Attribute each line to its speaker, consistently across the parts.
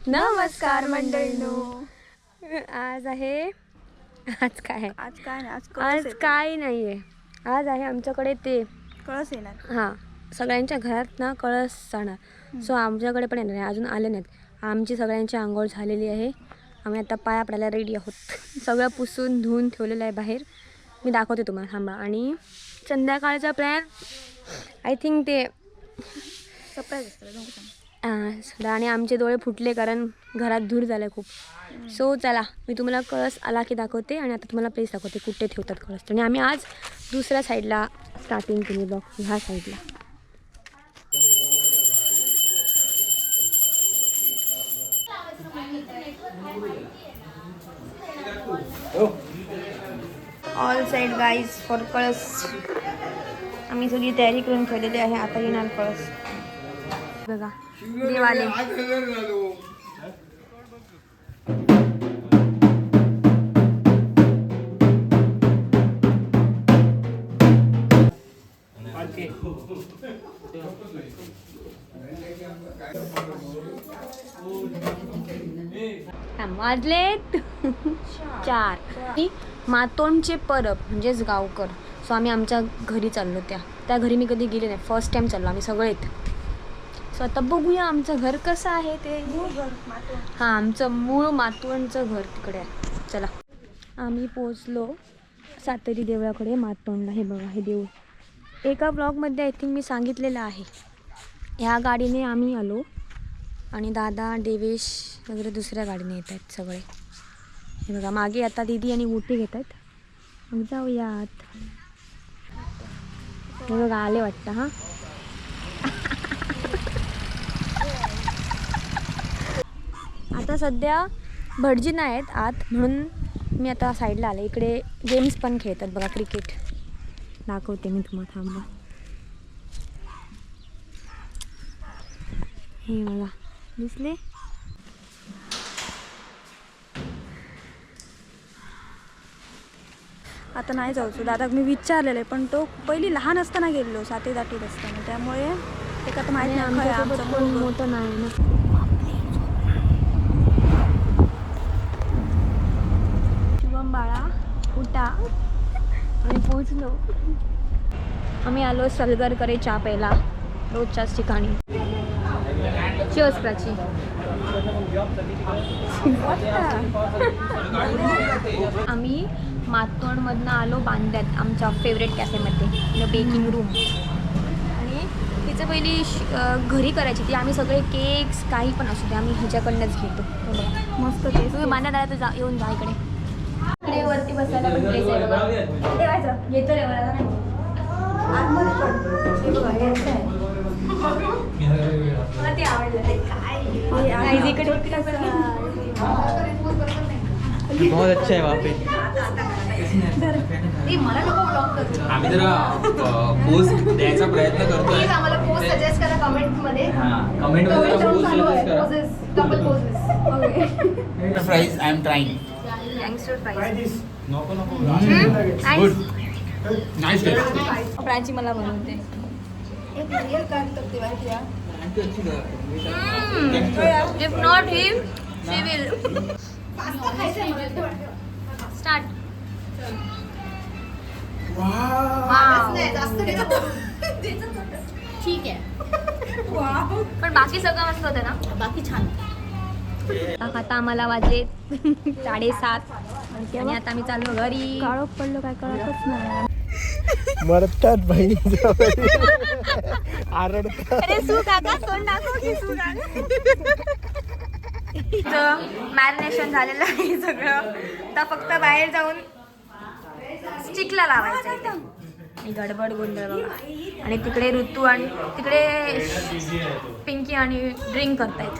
Speaker 1: नमस्कार मंडळीनो. आज काय नाहीये. आज आहे आमच्याकडे ते
Speaker 2: कळस येणार.
Speaker 1: हां, सगळ्यांच्या घरात ना कळस जाणार. सो आमच्याकडे पण येणार आहे. अजून आले नाहीत. आमची सगळ्यांची आंघोळ झालेली आहे. आम्ही आता पाया पडायला रेडी आहोत. सगळं पुसून धुवून ठेवलेलं आहे बाहेर. मी दाखवते तुम्हाला, थांबा. आणि संध्याकाळचा प्लॅन आय थिंक ते
Speaker 2: सरप्राईज असतं.
Speaker 1: आणि आमचे डोळे फुटले कारण घरात धूर झाला खूप. सो चला, मी तुम्हाला कळस आला की दाखवते. आणि आता तुम्हाला प्लेस दाखवते कुठे ठेवतात कळस. आणि आम्ही आज दुसऱ्या साईडला स्टार्टिंग केली बघ, ह्या साईडला. ऑल साईड गाईज फॉर कळस. आम्ही सगळी तयारी करून ठेवलेली आहे. आता येणार कळस बघा. देवाले वाजलेत 4. मातोंडचे परब म्हणजेच गावकर. सो आम्ही आमच्या घरी चाललो. त्या घरी मी कधी गेले नाही. फर्स्ट टाइम चाललो आम्ही सगळेत. सो आता बघूया आमचं घर कसं आहे ते. हां, आमचं मूळ मातोंडचं घर तिकडे आहे. चला, आम्ही पोचलो सातेरी देवळाकडे मातोंडला. हे बघा, हे देऊळ एका ब्लॉगमध्ये आय थिंक मी सांगितलेलं आहे. ह्या गाडीने आम्ही आलो आणि दादा, देवेश वगैरे दुसऱ्या गाडीने येत आहेत सगळे. हे बघा, मागे आता दीदी आणि मोठी घेत आहेत. मग जाऊयात. हे बघा, आले वाटतं. हां, आता सध्या भटजी नाही आहेत आत, म्हणून मी आता साईडला आले. इकडे गेम्स पण खेळतात बघा, क्रिकेट. दाखवते मी तुम्हाला, थांबा. हे बघा, दिसले.
Speaker 2: आता नाही जाऊचो दादा, मी विचारलेलं आहे. पण तो पहिली लहान असताना गेलेलो, 7वी 8वीत असताना. त्यामुळे ते का माहिती नाही.
Speaker 1: आमचं कोण मोठं नाही ना. शुभम बाळा उठा. आम्ही पोचलो. आम्ही आलो सलगरकडे चहा प्यायला, रोजच्याच ठिकाणी. चिअर्स प्राची. आम्ही मातोंडमधनं आलो बांद्यात, आमच्या फेवरेट कॅफेमध्ये, द बेकिंग रूम. आणि तिचं पहिली घरी करायची ती. आम्ही सगळे केक्स काही पण असू दे आम्ही ह्याच्याकडनंच घेतो.
Speaker 2: मस्त केस.
Speaker 1: तुम्ही बांद्यात आला तर येऊन जा इकडे. इकडे वरती बसायला पण प्लेस आहे बघा. येतो रे मला नाही. आतमध्ये पण हे बघा, हे असं आहे. मला ते आवडलं. काय इकडे
Speaker 3: बहुत अच्छा है वहाँ पे.
Speaker 1: मला नको ब्लॉग करू.
Speaker 3: आम्ही जरा पोस्ट द्यायचा प्रयत्न करतोय.
Speaker 1: आम्हाला पोस्ट सजेस्ट करा कमेंटमध्ये.
Speaker 3: कमेंट मध्ये पोस्ट सजेस्ट करा.
Speaker 1: Couple poses.
Speaker 3: Fries I am trying.
Speaker 1: Gangster fries.
Speaker 3: नको
Speaker 1: गुड.
Speaker 3: Nice taste.
Speaker 1: प्राची मला बनवते. If not him, she will. Start. Wow. ठीक आहे. पण बाकी सगळं मस्त होतं ना. बाकी छान. आता आम्हाला वाजले 7:30 आणि आता आम्ही चाललो घरी.
Speaker 2: काळोख पडलो, काय कळतच नाही.
Speaker 4: मरतात बहिणी आरडतात.
Speaker 1: अरे सू काका, तोंड दाखव की सू काका. मॅरिनेशन झालेलं आहे सगळं. आता फक्त बाहेर जाऊन स्टिकला लावायचं आहे. गडबड गोंधळ बघा. आणि तिकडे ऋतू आणि तिकडे पिंकी आणि ड्रिंक करतायत.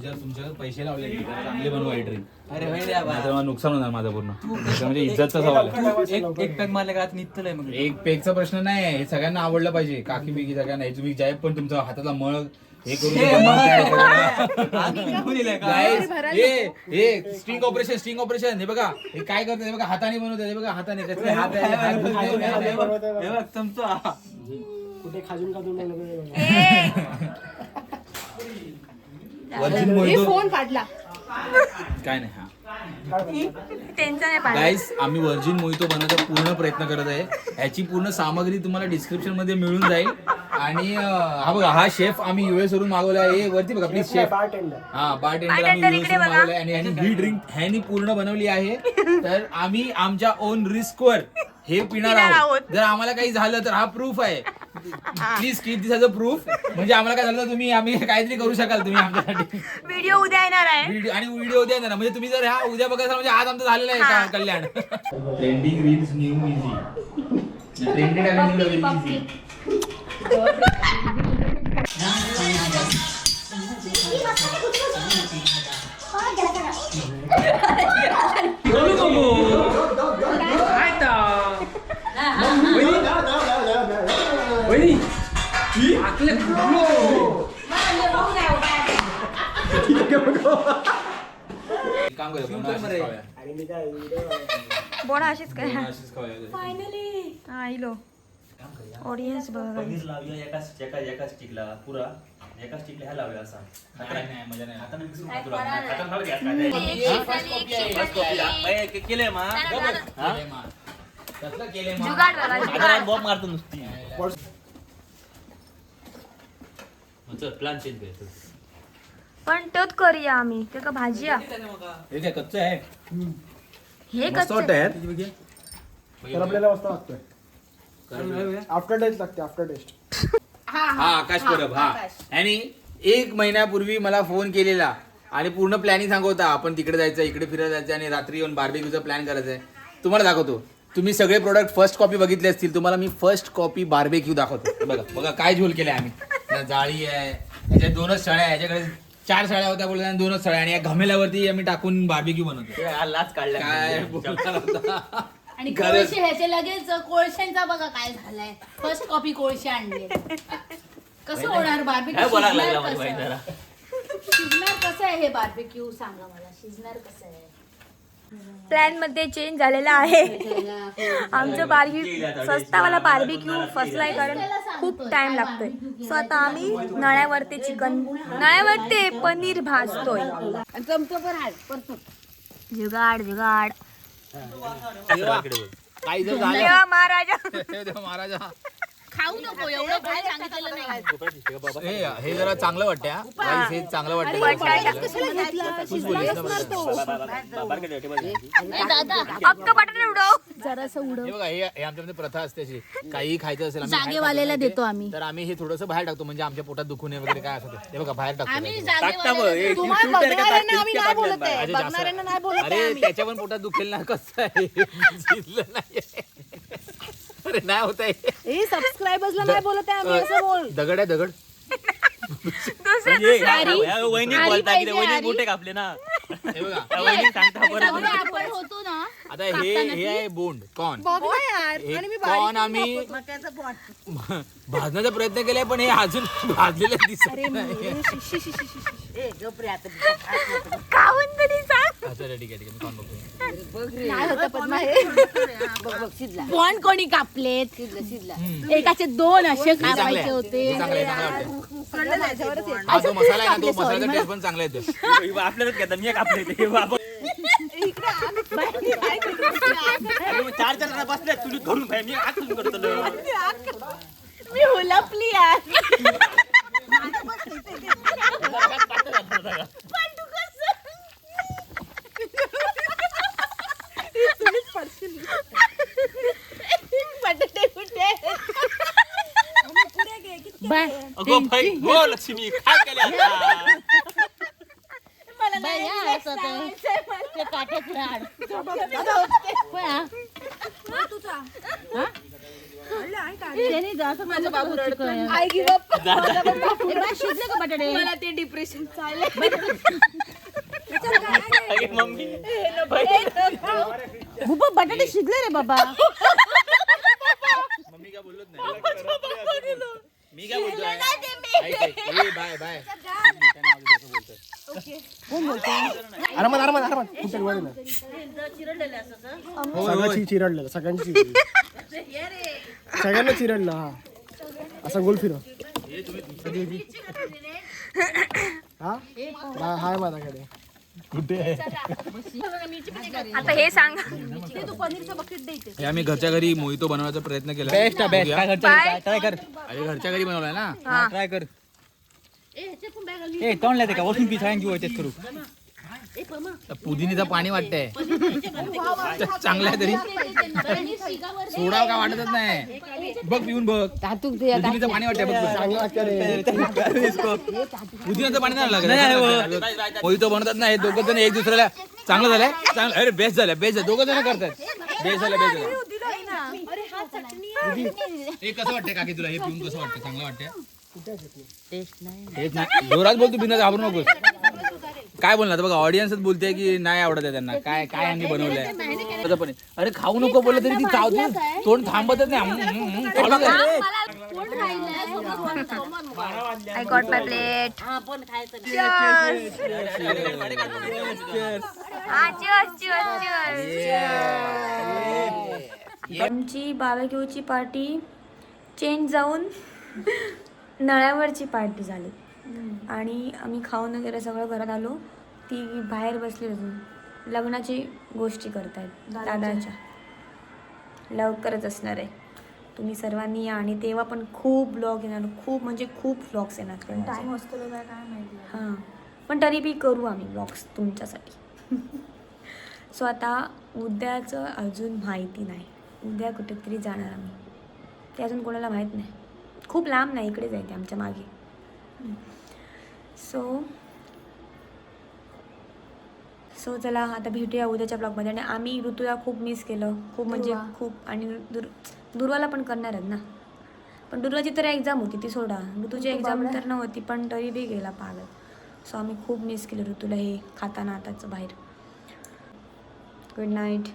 Speaker 3: तुमच्याकडे पैसे लावले चांगले बनवा ड्रिंक. अरे मला नुकसान होणार माझं पूर्ण. म्हणजे इज्जतचा सवाल आहे.
Speaker 5: एक पॅक मला का निघतलंय मग.
Speaker 3: एक पेकचा प्रश्न नाही, हे सगळ्यांना आवडलं पाहिजे. काकी बिकी सगळ्यांना. तुम्ही ज्या पण तुमचा हातातला मळ हे करून स्ट्रिंग ऑपरेशन हे बघा हे काय करतात हे बघा हाताने बनवतात हे बघा हाताने कसले हात आहे चमचा
Speaker 4: कुठे खाजून
Speaker 2: फोन काढला
Speaker 3: काय नाही हा
Speaker 1: त्यांचा नाही पाहिजे.
Speaker 3: गाईस आम्ही व्हर्जिन मोहितो बनवण्याचा पूर्ण प्रयत्न करत आहे ह्याची पूर्ण सामग्री तुम्हाला डिस्क्रिप्शन मध्ये मिळून जाईल आणि हा बघा हा शेफ आम्ही US वरून मागवला आहे वरती बघा प्लीज शेफ हा बारटेंडर आम्ही US वरून मागवलाय आणि ही ड्रिंक ह्यानी पूर्ण बनवली आहे तर आम्ही आमच्या ओन रिस्क वर हे पिणार आहोत जर आम्हाला काही झालं तर हा प्रूफ आहे please keep this as a proof म्हणजे आम्हाला काय झालं तुम्ही आम्ही काहीतरी करू शकाल तुम्ही आमच्यासाठी
Speaker 1: व्हिडिओ उद्या येणार आहे
Speaker 3: आणि व्हिडिओ उद्या येणार म्हणजे तुम्ही जर हा उद्या बघायचा म्हणजे आज आमचं झालेलं आहे Kalyan trending reels new easy trended काम
Speaker 2: बोडा अशीच काय
Speaker 3: फायनली
Speaker 2: हा इलो ऑडियन्स बघा
Speaker 5: पनीर लावूया एका स्टिकला पुरा एका स्टिकला ह्या लावूया असा
Speaker 3: मजा नाही
Speaker 5: हाताने मिक्स केलंय मा
Speaker 1: जुगाड झाला, जुगाड.
Speaker 5: बॉम्ब मारतो नुसती प्लॅन चेंज करायचं
Speaker 1: पण तोच करूया आम्ही ते का भाजीया
Speaker 3: हे काय कच्चं आहे
Speaker 1: हे
Speaker 3: मस्त
Speaker 1: कसं
Speaker 3: वाटतं यार
Speaker 4: तर आपल्याला मस्त लागतोय आफ्टर टेस्ट लागते आफ्टर टेस्ट
Speaker 3: हा आकाश परब हा आणि 1 महिन्यापूर्वी मला फोन केलेला आणि पूर्ण प्लॅनिंग सांगत आपण तिकडे जायचं इकडे फिरायला जायचं आणि रात्री येऊन बार्बेक्यूचा प्लॅन करायचा आहे तुम्हाला दाखवतो तुम्ही सगळे प्रोडक्ट फर्स्ट कॉपी बघितले असतील तुम्हाला मी फर्स्ट कॉपी बार्बेक्यू दाखवतो बघा बघा काय झोल केलाय आम्ही ना जाळी आहे याच्यात 2च सळ्या आहे याच्याकडे 4 सळ्या होत्या बोलत 2च सळ्या आणि या घमेल्यावरती आम्ही टाकून बार्बेक्यू बनवतो
Speaker 5: लाच काढला
Speaker 3: काय बोलणार होता
Speaker 6: आणि कोळशे ह्याचे लगेच कोळशांचा बघा काय झालाय फर्स्ट कॉपी कोळशे आणले कसं होणार बार्बेक्यू
Speaker 5: बोलायला लागला माझ्या बाई जरा
Speaker 6: शिजणार कसं आहे हे बार्बेक्यू सांगा मला शिजणार कसं आहे
Speaker 1: प्लॅन मध्ये चेंज झालेला आहे आमचं बार्बेक्यू स्वस्तावाला बार्बेक्यू फसलाय कारण खूप टाइम लागतोय सो आता आम्ही नळ्यावरती चिकन नळ्यावरती पनीर भाजतोय जुगाड जुगाड
Speaker 3: काही जर झालं
Speaker 1: देवा महाराजा
Speaker 3: देवा महाराजा
Speaker 6: खाऊ नको एवढं काय सांगितलं नाही
Speaker 3: हे जरा चांगलं वाटतं हा. Guys, हे चांगलं वाटतं तूच बोललीस ना बरोबर.
Speaker 6: नाही, दादा
Speaker 1: अक्का बटाटे उडव
Speaker 6: जरासं उडव
Speaker 3: हे बघा हे आमच्यामध्ये प्रथा असते अशी काही खायचं असेल आम्ही बाहेर
Speaker 6: जागेवाल्याला
Speaker 3: टाकतो.
Speaker 6: देतो आम्ही.
Speaker 3: तर आम्ही हे थोडंसं बाहेर टाकतो म्हणजे आमच्या पोटात दुखू नये वगैरे काय असं ते बघा बाहेर टाकतो
Speaker 6: आम्ही
Speaker 3: काहीतरी.
Speaker 6: जागेवाल्याला
Speaker 5: तुम्हाला बघणाऱ्यांना आम्ही नाही बोलत आहे.
Speaker 3: अरे जास्त- अरे त्याच्या पण पोटात दुखेल ना कसं आहे शिजलं नाहीये. अरे नाही होत आहे
Speaker 6: सबस्क्रायबर्सला नाही बोलत आहे आम्ही असं बोल
Speaker 3: दगड आहे दगड
Speaker 5: वहिनी बोलता की वहिनी गोटे कापले ना
Speaker 3: हे बघा
Speaker 6: तेवढं आपण होतो ना
Speaker 3: आता हे आहे बोंड कॉर्न हे कॉर्न आम्ही भाजण्याचा प्रयत्न केलाय पण हे अजून भाजलेलं दिसत नाही
Speaker 1: खाऊन तरी सांग
Speaker 3: अच्छा ठीक आहे मी कॉर्न बघतो
Speaker 6: नाही होतं पद्मा हे बॉन्ड कोणी कापलेत एकाचे 2 असे कापायचे होते
Speaker 3: हे चांगलं आहे चांगलं वाटतं हा जो मसाला आहे ना तो मसाल्याचा टेस्ट पण चांगला येतो
Speaker 5: आपल्यालाच घेतात मी कापले ते चार जण बसले तुझी धरून भाई मी आज तुझी करतो
Speaker 6: मी हुलपली यार बटाटे कुठे
Speaker 5: अगो भाई हो लक्ष्मी काय केले आता
Speaker 6: मला नाही ते काट्यात राड त्याने जास्त माझं बाबू शिजले का बटाटे मला ते डिप्रेशन
Speaker 5: मम्मी
Speaker 6: बटाटे शिजले रे बाबा
Speaker 3: मम्मी काय बोलत नाही मी काय बोलतोय ऐक, ऐक. ए, बाय बाय
Speaker 4: आरामात कुठे वर ना सगळ्यांची चिरडलेलं सगळ्यांना चिरडलं हा असा गोल फिरव हा हाय माझ्याकडे
Speaker 1: आता हे सांग
Speaker 3: हे आम्ही घरच्या घरी मोहितो बनवण्याचा प्रयत्न केला
Speaker 7: ट्राय कर
Speaker 3: अरे घरच्या घरी बनवलाय ना
Speaker 7: ट्राय कर ए तोंड लायते का वॉशिंग पीस आहे किंवा करू
Speaker 3: तर पुदिनीचं पाणी वाटतंय चांगलं आहे तरी सोडा का वाटतच नाही बघ पिऊन बघ पुदिनीचं पाणी वाटतंय बघ पुदिनाचं पाणी नाही लागत मोहितो बनवतात ना हे दोघं जण एक दुसऱ्याला चांगलं झालंय चांगलं अरे बेस्ट झालं दोघं जण करतात बेस्ट झालं हे कसं वाटतंय काकी तुला हे पिऊन कसं वाटतं चांगलं वाटतंय टेस्ट नाही जोरात बोल तू बिना घाबरू नकोस काय बोलणार बघा ऑडियन्सच बोलते की नाही आवडत आहे त्यांना काय काय यांनी बनवलंय अरे खाऊ नको बोललं तरी ती चावते तोंड थांबतच नाही
Speaker 1: आय गॉट माय प्लेट आमची बार्बेक्यूची पार्टी चेंज जाऊन नळ्यावरची पार्टी झाली आणि आम्ही खाऊन वगैरे सगळं घरात आलो ती बाहेर बसली होती लग्नाची गोष्टी करतायत दादाच्या लवकरच असणार आहे तुम्ही सर्वांनी या आणि तेव्हा पण खूप ब्लॉग येणार खूप म्हणजे खूप ब्लॉग्स येणार
Speaker 2: टाइम असतो काय माहिती
Speaker 1: हां पण तरी बी करू आम्ही ब्लॉग्स तुमच्यासाठी सो आता उद्याचं अजून माहिती नाही उद्या कुठेतरी जाणार आम्ही ते अजून कोणाला माहीत नाही खूप लांब नाही इकडेच आहे ते आमच्या मागे सो चला आता भेटूया उद्याच्या ब्लॉगमध्ये आणि आम्ही ऋतूला खूप मिस केलं खूप म्हणजे खूप आणि दुर्वाला पण करणार आहेत ना पण दुर्वाची तर एक्झाम होती ती सोडा ऋतूची एक्झाम तर नव्हती पण तरी बी गेला पागल सो आम्ही खूप मिस केलं ऋतूला हे खाताना आताचं बाहेर गुड नाईट